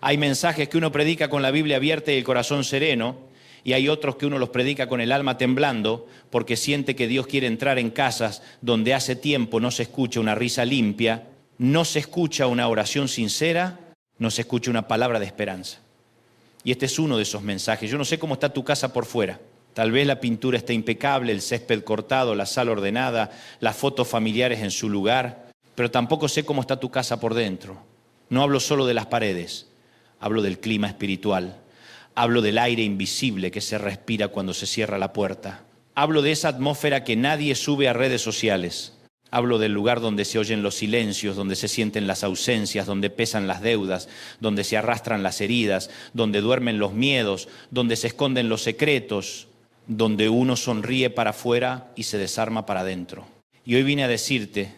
Hay mensajes que uno predica con la Biblia abierta y el corazón sereno, y hay otros que uno los predica con el alma temblando porque siente que Dios quiere entrar en casas donde hace tiempo no se escucha una risa limpia, no se escucha una oración sincera, no se escucha una palabra de esperanza. Y este es uno de esos mensajes. Yo no sé cómo está tu casa por fuera. Tal vez la pintura está impecable, el césped cortado, la sala ordenada, las fotos familiares en su lugar, pero tampoco sé cómo está tu casa por dentro. No hablo solo de las paredes, hablo del clima espiritual. Hablo del aire invisible que se respira cuando se cierra la puerta. Hablo de esa atmósfera que nadie sube a redes sociales. Hablo del lugar donde se oyen los silencios, donde se sienten las ausencias, donde pesan las deudas, donde se arrastran las heridas, donde duermen los miedos, donde se esconden los secretos, donde uno sonríe para afuera y se desarma para adentro. Y hoy vine a decirte,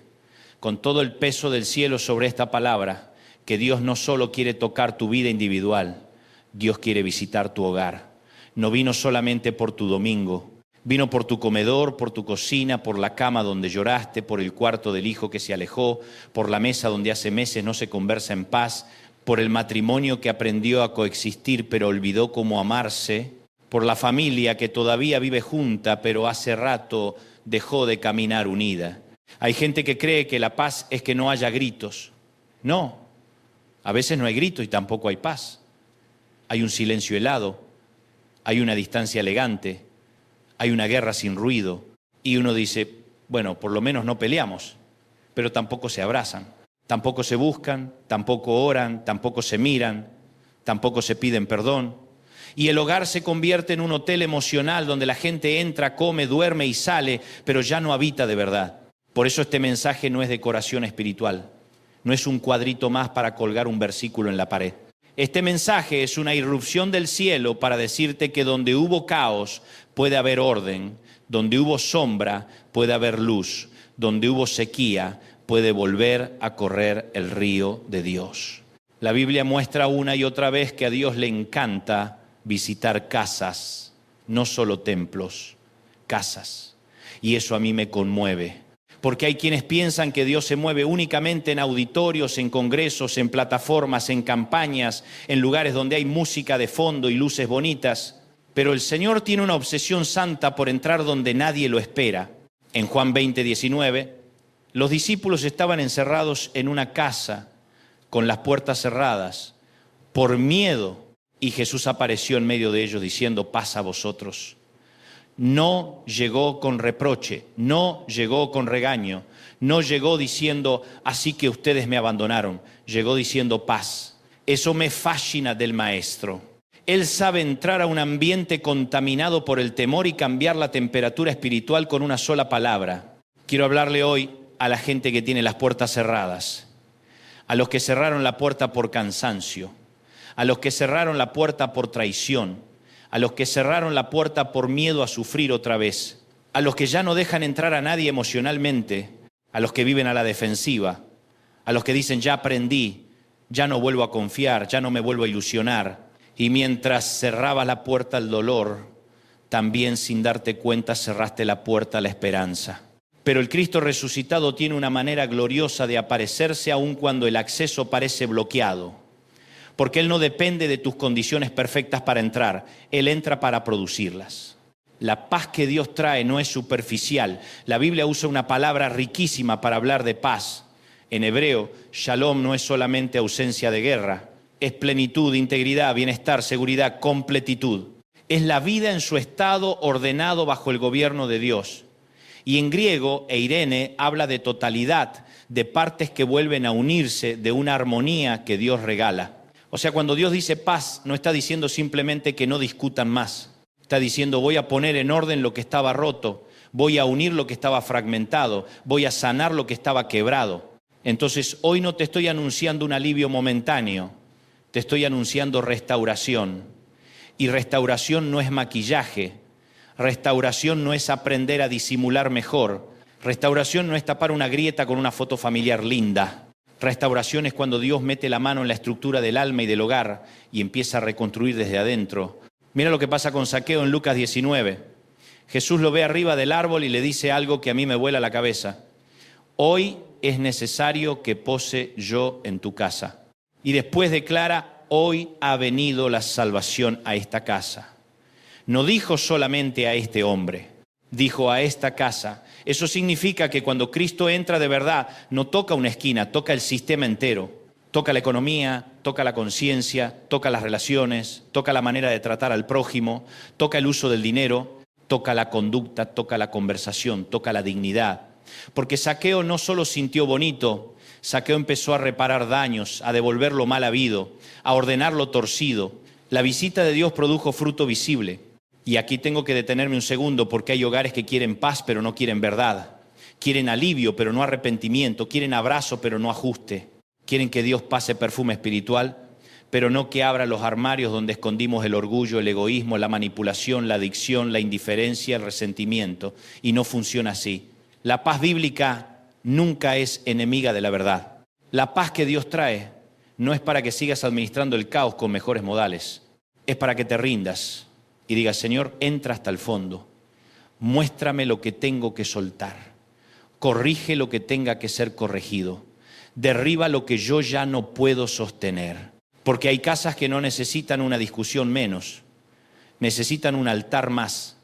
con todo el peso del cielo sobre esta palabra, que Dios no solo quiere tocar tu vida individual, Dios quiere visitar tu hogar. No vino solamente por tu domingo, vino por tu comedor, por tu cocina, por la cama donde lloraste, por el cuarto del hijo que se alejó, por la mesa donde hace meses no se conversa en paz, por el matrimonio que aprendió a coexistir pero olvidó cómo amarse, por la familia que todavía vive junta pero hace rato dejó de caminar unida. Hay gente que cree que la paz es que no haya gritos. No, a veces no hay gritos y tampoco hay paz. Hay un silencio helado, hay una distancia elegante, hay una guerra sin ruido. Y uno dice, bueno, por lo menos no peleamos, pero tampoco se abrazan, tampoco se buscan, tampoco oran, tampoco se miran, tampoco se piden perdón. Y el hogar se convierte en un hotel emocional donde la gente entra, come, duerme y sale, pero ya no habita de verdad. Por eso este mensaje no es decoración espiritual, no es un cuadrito más para colgar un versículo en la pared. Este mensaje es una irrupción del cielo para decirte que donde hubo caos puede haber orden, donde hubo sombra puede haber luz, donde hubo sequía puede volver a correr el río de Dios. La Biblia muestra una y otra vez que a Dios le encanta visitar casas, no solo templos, casas. Y eso a mí me conmueve. Porque hay quienes piensan que Dios se mueve únicamente en auditorios, en congresos, en plataformas, en campañas, en lugares donde hay música de fondo y luces bonitas. Pero el Señor tiene una obsesión santa por entrar donde nadie lo espera. En Juan 20:19, los discípulos estaban encerrados en una casa con las puertas cerradas por miedo, y Jesús apareció en medio de ellos diciendo, paz a vosotros. No llegó con reproche, no llegó con regaño, no llegó diciendo, así que ustedes me abandonaron. Llegó diciendo paz. Eso me fascina del Maestro. Él sabe entrar a un ambiente contaminado por el temor y cambiar la temperatura espiritual con una sola palabra. Quiero hablarle hoy a la gente que tiene las puertas cerradas, a los que cerraron la puerta por cansancio, a los que cerraron la puerta por traición, a los que cerraron la puerta por miedo a sufrir otra vez, a los que ya no dejan entrar a nadie emocionalmente, a los que viven a la defensiva, a los que dicen ya aprendí, ya no vuelvo a confiar, ya no me vuelvo a ilusionar. Y mientras cerrabas la puerta al dolor, también sin darte cuenta cerraste la puerta a la esperanza. Pero el Cristo resucitado tiene una manera gloriosa de aparecerse aun cuando el acceso parece bloqueado. Porque Él no depende de tus condiciones perfectas para entrar, Él entra para producirlas. La paz que Dios trae no es superficial. La Biblia usa una palabra riquísima para hablar de paz. En hebreo, shalom no es solamente ausencia de guerra, es plenitud, integridad, bienestar, seguridad, completitud. Es la vida en su estado ordenado bajo el gobierno de Dios. Y en griego, eirene habla de totalidad, de partes que vuelven a unirse, de una armonía que Dios regala. O sea, cuando Dios dice paz, no está diciendo simplemente que no discutan más. Está diciendo, voy a poner en orden lo que estaba roto, voy a unir lo que estaba fragmentado, voy a sanar lo que estaba quebrado. Entonces, hoy no te estoy anunciando un alivio momentáneo, te estoy anunciando restauración. Y restauración no es maquillaje, restauración no es aprender a disimular mejor, restauración no es tapar una grieta con una foto familiar linda. Restauración es cuando Dios mete la mano en la estructura del alma y del hogar y empieza a reconstruir desde adentro. Mira lo que pasa con Zaqueo en Lucas 19. Jesús lo ve arriba del árbol y le dice algo que a mí me vuela la cabeza. Hoy es necesario que pose yo en tu casa. Y después declara, hoy ha venido la salvación a esta casa. No dijo solamente a este hombre, dijo a esta casa. Eso significa que cuando Cristo entra de verdad, no toca una esquina, toca el sistema entero. Toca la economía, toca la conciencia, toca las relaciones, toca la manera de tratar al prójimo, toca el uso del dinero, toca la conducta, toca la conversación, toca la dignidad. Porque Zaqueo no solo sintió bonito, Zaqueo empezó a reparar daños, a devolver lo mal habido, a ordenar lo torcido. La visita de Dios produjo fruto visible. Y aquí tengo que detenerme un segundo porque hay hogares que quieren paz pero no quieren verdad. Quieren alivio pero no arrepentimiento. Quieren abrazo pero no ajuste. Quieren que Dios pase perfume espiritual, pero no que abra los armarios donde escondimos el orgullo, el egoísmo, la manipulación, la adicción, la indiferencia, el resentimiento. Y no funciona así. La paz bíblica nunca es enemiga de la verdad. La paz que Dios trae no es para que sigas administrando el caos con mejores modales. Es para que te rindas y digas, Señor, entra hasta el fondo. Muéstrame lo que tengo que soltar. Corrige lo que tenga que ser corregido. Derriba lo que yo ya no puedo sostener. Porque hay casas que no necesitan una discusión menos, necesitan un altar más.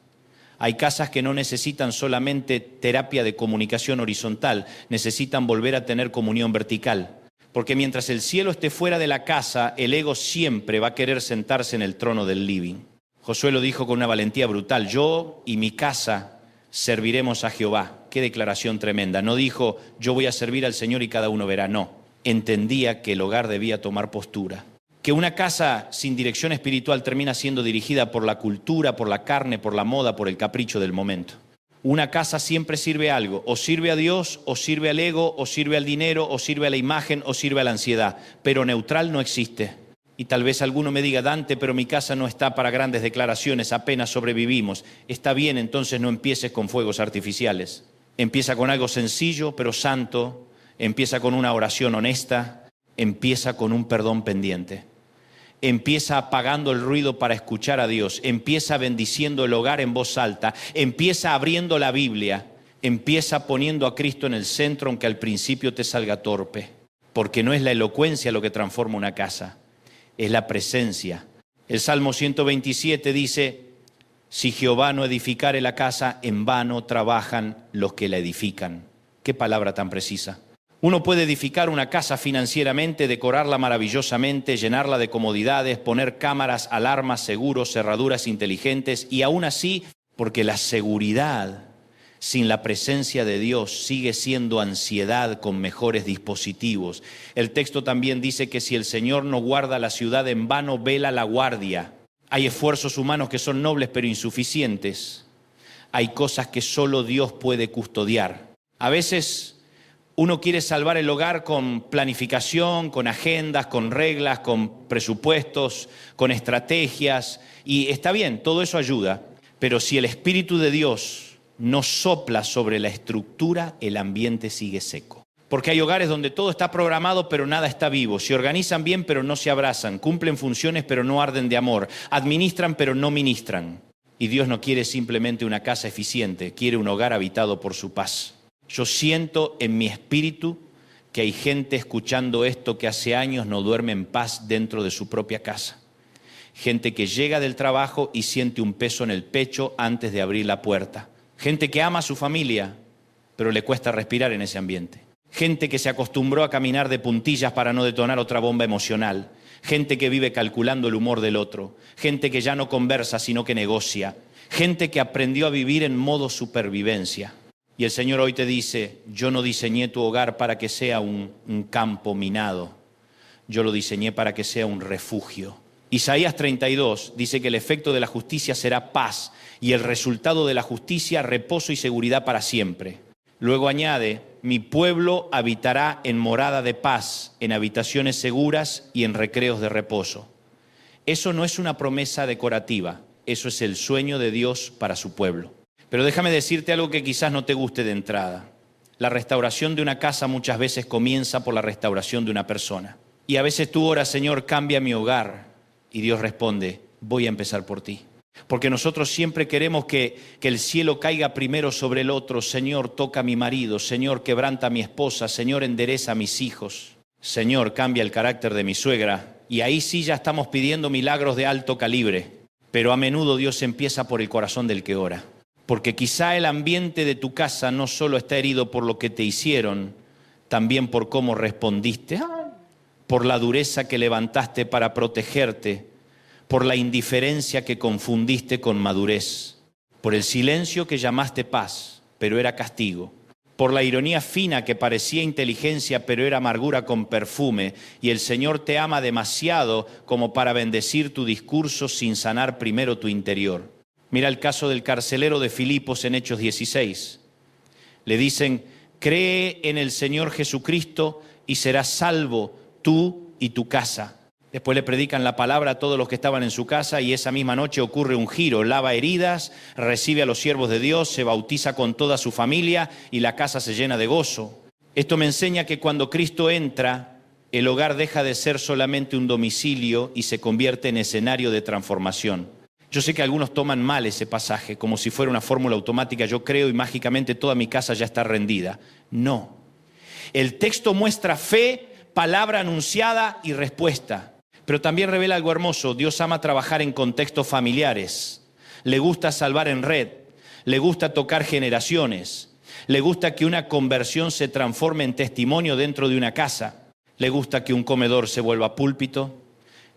Hay casas que no necesitan solamente terapia de comunicación horizontal, necesitan volver a tener comunión vertical. Porque mientras el cielo esté fuera de la casa, el ego siempre va a querer sentarse en el trono del living. Josué lo dijo con una valentía brutal, yo y mi casa serviremos a Jehová. Qué declaración tremenda. No dijo, yo voy a servir al Señor y cada uno verá. No, entendía que el hogar debía tomar postura. Que una casa sin dirección espiritual termina siendo dirigida por la cultura, por la carne, por la moda, por el capricho del momento. Una casa siempre sirve a algo, o sirve a Dios, o sirve al ego, o sirve al dinero, o sirve a la imagen, o sirve a la ansiedad. Pero neutral no existe. Y tal vez alguno me diga, Dante, pero mi casa no está para grandes declaraciones, apenas sobrevivimos. Está bien, entonces no empieces con fuegos artificiales. Empieza con algo sencillo, pero santo. Empieza con una oración honesta. Empieza con un perdón pendiente. Empieza apagando el ruido para escuchar a Dios. Empieza bendiciendo el hogar en voz alta. Empieza abriendo la Biblia. Empieza poniendo a Cristo en el centro, aunque al principio te salga torpe. Porque no es la elocuencia lo que transforma una casa. Es la presencia. El Salmo 127 dice, si Jehová no edificare la casa, en vano trabajan los que la edifican. Qué palabra tan precisa. Uno puede edificar una casa financieramente, decorarla maravillosamente, llenarla de comodidades, poner cámaras, alarmas, seguros, cerraduras inteligentes y aún así, porque la seguridad sin la presencia de Dios sigue siendo ansiedad con mejores dispositivos. El texto también dice que si el Señor no guarda la ciudad, en vano vela la guardia. Hay esfuerzos humanos que son nobles pero insuficientes. Hay cosas que solo Dios puede custodiar. A veces uno quiere salvar el hogar con planificación, con agendas, con reglas, con presupuestos, con estrategias. Y está bien, todo eso ayuda. Pero si el Espíritu de Dios no sopla sobre la estructura, el ambiente sigue seco. Porque hay hogares donde todo está programado pero nada está vivo. Se organizan bien pero no se abrazan. Cumplen funciones pero no arden de amor. Administran pero no ministran. Y Dios no quiere simplemente una casa eficiente, quiere un hogar habitado por su paz. Yo siento en mi espíritu que hay gente escuchando esto que hace años no duerme en paz dentro de su propia casa. Gente que llega del trabajo y siente un peso en el pecho antes de abrir la puerta. Gente que ama a su familia, pero le cuesta respirar en ese ambiente. Gente que se acostumbró a caminar de puntillas para no detonar otra bomba emocional. Gente que vive calculando el humor del otro. Gente que ya no conversa, sino que negocia. Gente que aprendió a vivir en modo supervivencia. Y el Señor hoy te dice, yo no diseñé tu hogar para que sea un campo minado. Yo lo diseñé para que sea un refugio. Isaías 32 dice que el efecto de la justicia será paz y el resultado de la justicia reposo y seguridad para siempre. Luego añade, mi pueblo habitará en morada de paz, en habitaciones seguras y en recreos de reposo. Eso no es una promesa decorativa, eso es el sueño de Dios para su pueblo. Pero déjame decirte algo que quizás no te guste de entrada. La restauración de una casa muchas veces comienza por la restauración de una persona. Y a veces tú oras, Señor, cambia mi hogar. Y Dios responde, voy a empezar por ti. Porque nosotros siempre queremos que el cielo caiga primero sobre el otro. Señor, toca a mi marido. Señor, quebranta a mi esposa. Señor, endereza a mis hijos. Señor, cambia el carácter de mi suegra. y ahí sí ya estamos pidiendo milagros de alto calibre. Pero a menudo Dios empieza por el corazón del que ora. Porque quizá el ambiente de tu casa no solo está herido por lo que te hicieron, también por cómo respondiste, por la dureza que levantaste para protegerte, por la indiferencia que confundiste con madurez, por el silencio que llamaste paz, pero era castigo, por la ironía fina que parecía inteligencia, pero era amargura con perfume, y el Señor te ama demasiado como para bendecir tu discurso sin sanar primero tu interior. Mira el caso del carcelero de Filipos en Hechos 16. Le dicen, cree en el Señor Jesucristo y serás salvo tú y tu casa. Después le predican la palabra a todos los que estaban en su casa y esa misma noche ocurre un giro, lava heridas, recibe a los siervos de Dios, se bautiza con toda su familia y la casa se llena de gozo. Esto me enseña que cuando Cristo entra, el hogar deja de ser solamente un domicilio y se convierte en escenario de transformación. Yo sé que algunos toman mal ese pasaje, como si fuera una fórmula automática, yo creo y mágicamente toda mi casa ya está rendida. No. El texto muestra fe, palabra anunciada y respuesta. Pero también revela algo hermoso. Dios ama trabajar en contextos familiares. Le gusta salvar en red. Le gusta tocar generaciones. Le gusta que una conversión se transforme en testimonio dentro de una casa. Le gusta que un comedor se vuelva púlpito,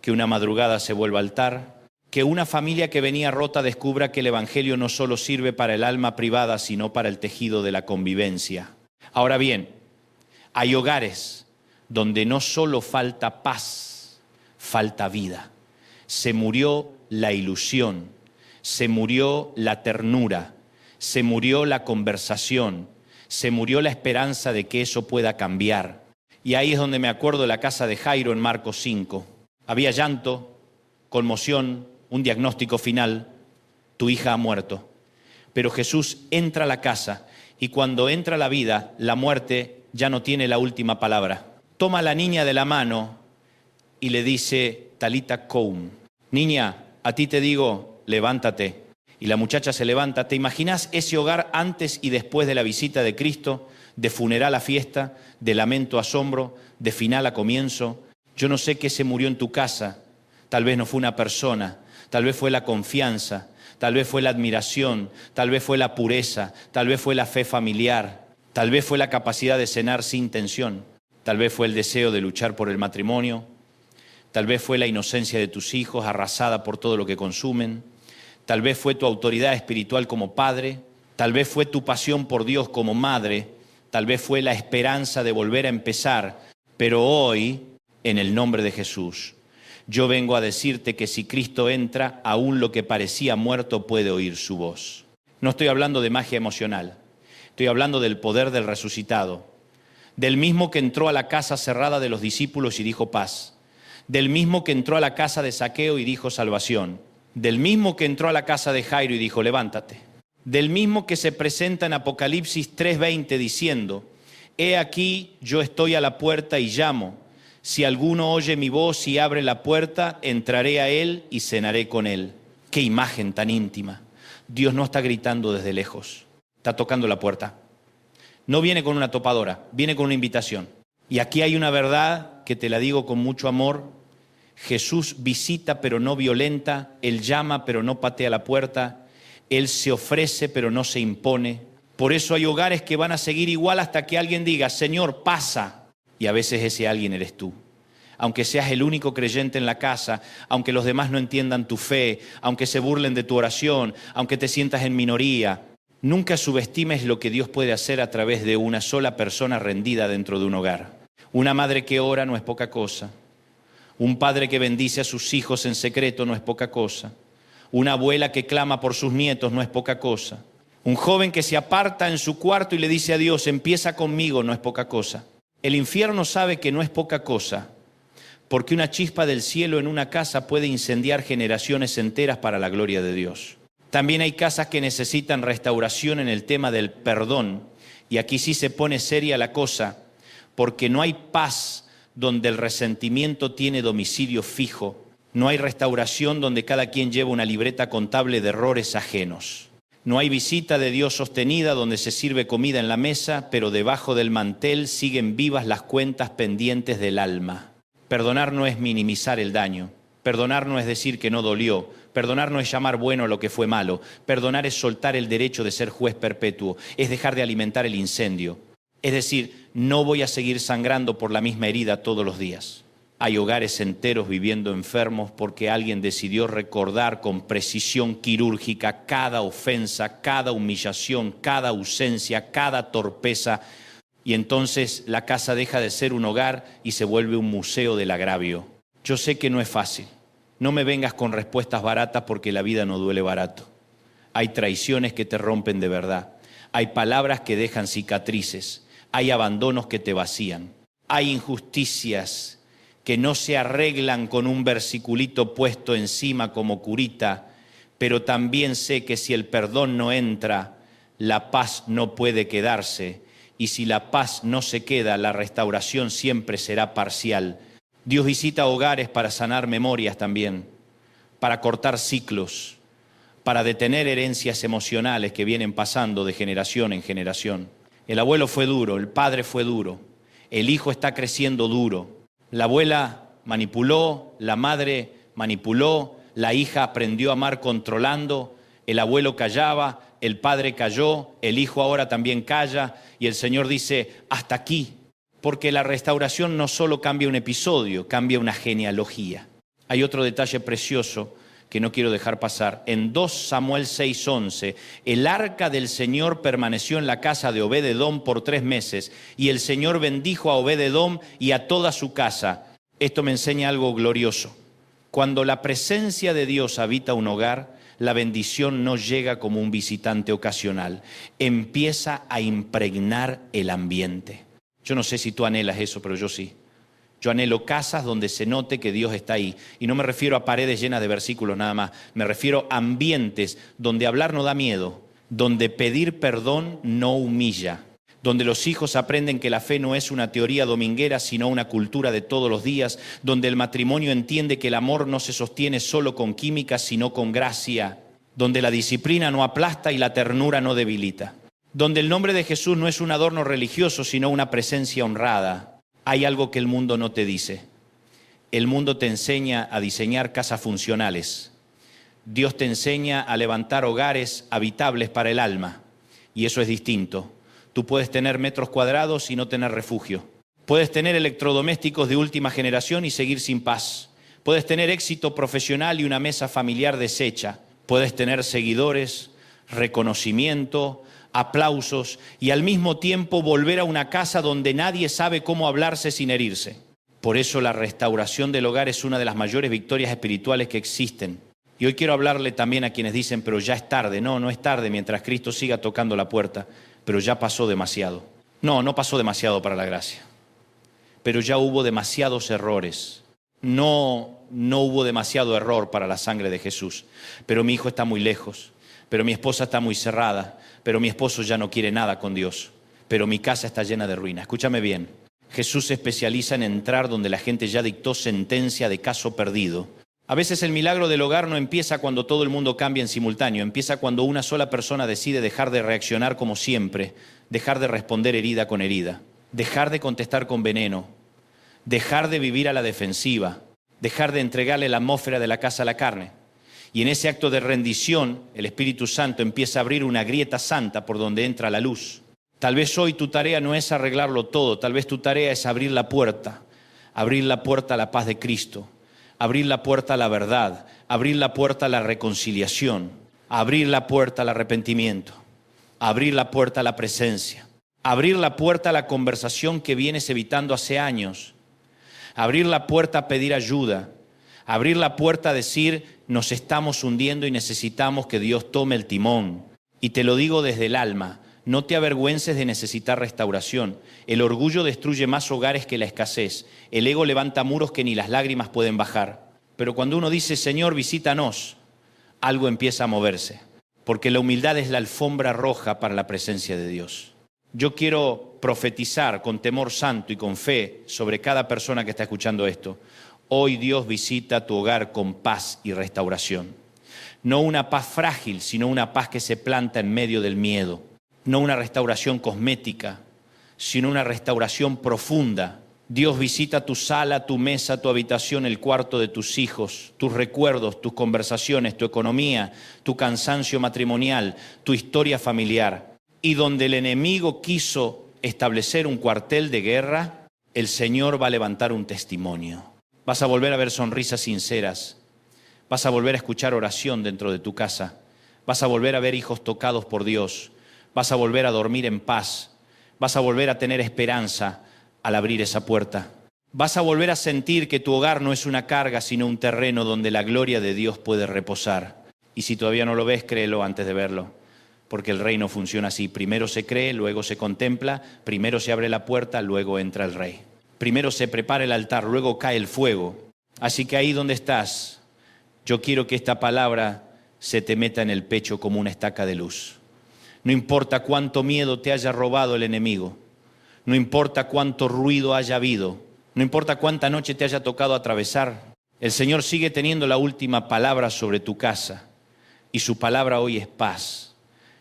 que una madrugada se vuelva altar, que una familia que venía rota descubra que el evangelio no solo sirve para el alma privada, sino para el tejido de la convivencia. Ahora bien, hay hogares donde no solo falta paz, falta vida. Se murió la ilusión, se murió la ternura, se murió la conversación, se murió la esperanza de que eso pueda cambiar. Y ahí es donde me acuerdo de la casa de Jairo en Marcos 5. Había llanto, conmoción, un diagnóstico final, tu hija ha muerto. Pero Jesús entra a la casa y cuando entra la vida, la muerte ya no tiene la última palabra. Toma a la niña de la mano y le dice, Talita koum, niña, a ti te digo, levántate. Y la muchacha se levanta. ¿Te imaginas ese hogar antes y después de la visita de Cristo? De funeral a fiesta, de lamento a asombro, de final a comienzo. Yo no sé qué se murió en tu casa. Tal vez no fue una persona, tal vez fue la confianza, tal vez fue la admiración, tal vez fue la pureza, tal vez fue la fe familiar, tal vez fue la capacidad de cenar sin tensión, tal vez fue el deseo de luchar por el matrimonio, tal vez fue la inocencia de tus hijos arrasada por todo lo que consumen, tal vez fue tu autoridad espiritual como padre, tal vez fue tu pasión por Dios como madre, tal vez fue la esperanza de volver a empezar, pero hoy, en el nombre de Jesús, yo vengo a decirte que si Cristo entra, aún lo que parecía muerto puede oír su voz. No estoy hablando de magia emocional, estoy hablando del poder del resucitado, del mismo que entró a la casa cerrada de los discípulos y dijo paz, del mismo que entró a la casa de Zaqueo y dijo salvación, del mismo que entró a la casa de Jairo y dijo levántate, del mismo que se presenta en Apocalipsis 3:20 diciendo, he aquí yo estoy a la puerta y llamo, si alguno oye mi voz y abre la puerta, entraré a él y cenaré con él. Qué imagen tan íntima. Dios no está gritando desde lejos, está tocando la puerta. No viene con una topadora, viene con una invitación. Y aquí hay una verdad que te la digo con mucho amor. Jesús visita pero no violenta, Él llama pero no patea la puerta, Él se ofrece pero no se impone. Por eso hay hogares que van a seguir igual hasta que alguien diga, Señor, pasa. Y a veces ese alguien eres tú. Aunque seas el único creyente en la casa, aunque los demás no entiendan tu fe, aunque se burlen de tu oración, aunque te sientas en minoría, nunca subestimes lo que Dios puede hacer a través de una sola persona rendida dentro de un hogar. Una madre que ora no es poca cosa. Un padre que bendice a sus hijos en secreto no es poca cosa. Una abuela que clama por sus nietos no es poca cosa. Un joven que se aparta en su cuarto y le dice a Dios, empieza conmigo, no es poca cosa. El infierno sabe que no es poca cosa, porque una chispa del cielo en una casa puede incendiar generaciones enteras para la gloria de Dios. También hay casas que necesitan restauración en el tema del perdón, y aquí sí se pone seria la cosa, porque no hay paz donde el resentimiento tiene domicilio fijo, no hay restauración donde cada quien lleva una libreta contable de errores ajenos. No hay visita de Dios sostenida donde se sirve comida en la mesa, pero debajo del mantel siguen vivas las cuentas pendientes del alma. Perdonar no es minimizar el daño. Perdonar no es decir que no dolió. Perdonar no es llamar bueno lo que fue malo. Perdonar es soltar el derecho de ser juez perpetuo. Es dejar de alimentar el incendio. Es decir, no voy a seguir sangrando por la misma herida todos los días. Hay hogares enteros viviendo enfermos porque alguien decidió recordar con precisión quirúrgica cada ofensa, cada humillación, cada ausencia, cada torpeza. Y entonces la casa deja de ser un hogar y se vuelve un museo del agravio. Yo sé que no es fácil. No me vengas con respuestas baratas porque la vida no duele barato. Hay traiciones que te rompen de verdad. Hay palabras que dejan cicatrices. Hay abandonos que te vacían. Hay injusticias que no se arreglan con un versiculito puesto encima como curita, pero también sé que si el perdón no entra, la paz no puede quedarse, y si la paz no se queda, la restauración siempre será parcial. Dios visita hogares para sanar memorias también, para cortar ciclos, para detener herencias emocionales que vienen pasando de generación en generación. El abuelo fue duro, el padre fue duro, el hijo está creciendo duro. La abuela manipuló, la madre manipuló, la hija aprendió a amar controlando, el abuelo callaba, el padre calló, el hijo ahora también calla y el Señor dice, hasta aquí, porque la restauración no solo cambia un episodio, cambia una genealogía. Hay otro detalle precioso que no quiero dejar pasar. En 2 Samuel 6:11, el arca del Señor permaneció en la casa de Obed-edom por 3 meses, y el Señor bendijo a Obed-edom y a toda su casa. Esto me enseña algo glorioso. Cuando la presencia de Dios habita un hogar, la bendición no llega como un visitante ocasional, empieza a impregnar el ambiente. Yo no sé si tú anhelas eso, pero yo sí. Yo anhelo casas donde se note que Dios está ahí. Y no me refiero a paredes llenas de versículos nada más. Me refiero a ambientes donde hablar no da miedo, donde pedir perdón no humilla, donde los hijos aprenden que la fe no es una teoría dominguera, sino una cultura de todos los días, donde el matrimonio entiende que el amor no se sostiene solo con química, sino con gracia, donde la disciplina no aplasta y la ternura no debilita, donde el nombre de Jesús no es un adorno religioso, sino una presencia honrada. Hay algo que el mundo no te dice. El mundo te enseña a diseñar casas funcionales. Dios te enseña a levantar hogares habitables para el alma. Y eso es distinto. Tú puedes tener metros cuadrados y no tener refugio. Puedes tener electrodomésticos de última generación y seguir sin paz. Puedes tener éxito profesional y una mesa familiar deshecha. Puedes tener seguidores, reconocimiento, aplausos y al mismo tiempo volver a una casa donde nadie sabe cómo hablarse sin herirse. Por eso la restauración del hogar es una de las mayores victorias espirituales que existen. Y hoy quiero hablarle también a quienes dicen, pero ya es tarde. No, no es tarde mientras Cristo siga tocando la puerta, pero ya pasó demasiado. No, no pasó demasiado para la gracia, pero ya hubo demasiados errores. No hubo demasiado error para la sangre de Jesús, pero mi hijo está muy lejos, pero mi esposa está muy cerrada, pero mi esposo ya no quiere nada con Dios, pero mi casa está llena de ruinas. Escúchame bien, Jesús se especializa en entrar donde la gente ya dictó sentencia de caso perdido. A veces el milagro del hogar no empieza cuando todo el mundo cambia en simultáneo, empieza cuando una sola persona decide dejar de reaccionar como siempre, dejar de responder herida con herida, dejar de contestar con veneno, dejar de vivir a la defensiva, dejar de entregarle la atmósfera de la casa a la carne. Y en ese acto de rendición, el Espíritu Santo empieza a abrir una grieta santa por donde entra la luz. Tal vez hoy tu tarea no es arreglarlo todo, tal vez tu tarea es abrir la puerta a la paz de Cristo, abrir la puerta a la verdad, abrir la puerta a la reconciliación, abrir la puerta al arrepentimiento, abrir la puerta a la presencia, abrir la puerta a la conversación que vienes evitando hace años, abrir la puerta a pedir ayuda, abrir la puerta a decir, nos estamos hundiendo y necesitamos que Dios tome el timón. Y te lo digo desde el alma, no te avergüences de necesitar restauración. El orgullo destruye más hogares que la escasez. El ego levanta muros que ni las lágrimas pueden bajar. Pero cuando uno dice, Señor, visítanos, algo empieza a moverse. Porque la humildad es la alfombra roja para la presencia de Dios. Yo quiero profetizar con temor santo y con fe sobre cada persona que está escuchando esto. Hoy Dios visita tu hogar con paz y restauración. No una paz frágil, sino una paz que se planta en medio del miedo. No una restauración cosmética, sino una restauración profunda Dios visita tu sala, tu mesa, tu habitación, el cuarto de tus hijos, tus recuerdos, tus conversaciones, tu economía, tu cansancio matrimonial, tu historia familiar. Y donde el enemigo quiso establecer un cuartel de guerra, el Señor va a levantar un testimonio. Vas a volver a ver sonrisas sinceras. Vas a volver a escuchar oración dentro de tu casa. Vas a volver a ver hijos tocados por Dios. Vas a volver a dormir en paz. Vas a volver a tener esperanza al abrir esa puerta. Vas a volver a sentir que tu hogar no es una carga, sino un terreno donde la gloria de Dios puede reposar. Y si todavía no lo ves, créelo antes de verlo. Porque el reino funciona así. Primero se cree, luego se contempla, primero se abre la puerta, luego entra el rey. Primero se prepara el altar, luego cae el fuego. Así que ahí donde estás, yo quiero que esta palabra se te meta en el pecho como una estaca de luz. No importa cuánto miedo te haya robado el enemigo. No importa cuánto ruido haya habido, no importa cuánta noche te haya tocado atravesar, el Señor sigue teniendo la última palabra sobre tu casa. Y su palabra hoy es paz.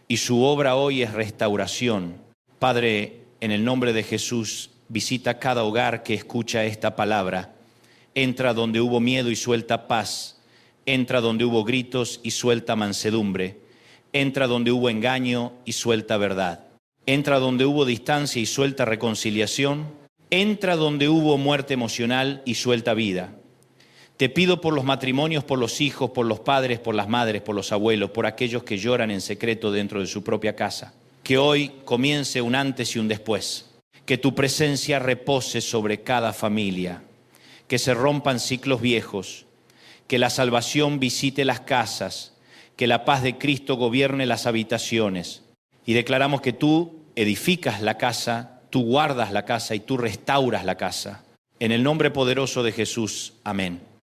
Y su obra hoy es restauración. Padre, en el nombre de Jesús, visita cada hogar que escucha esta palabra. Entra donde hubo miedo y suelta paz. Entra donde hubo gritos y suelta mansedumbre. Entra donde hubo engaño y suelta verdad. Entra donde hubo distancia y suelta reconciliación. Entra donde hubo muerte emocional y suelta vida. Te pido por los matrimonios, por los hijos, por los padres, por las madres, por los abuelos, por aquellos que lloran en secreto dentro de su propia casa. Que hoy comience un antes y un después. Que tu presencia repose sobre cada familia. Que se rompan ciclos viejos. Que la salvación visite las casas. Que la paz de Cristo gobierne las habitaciones. Y declaramos que tú edificas la casa, tú guardas la casa y tú restauras la casa. En el nombre poderoso de Jesús. Amén.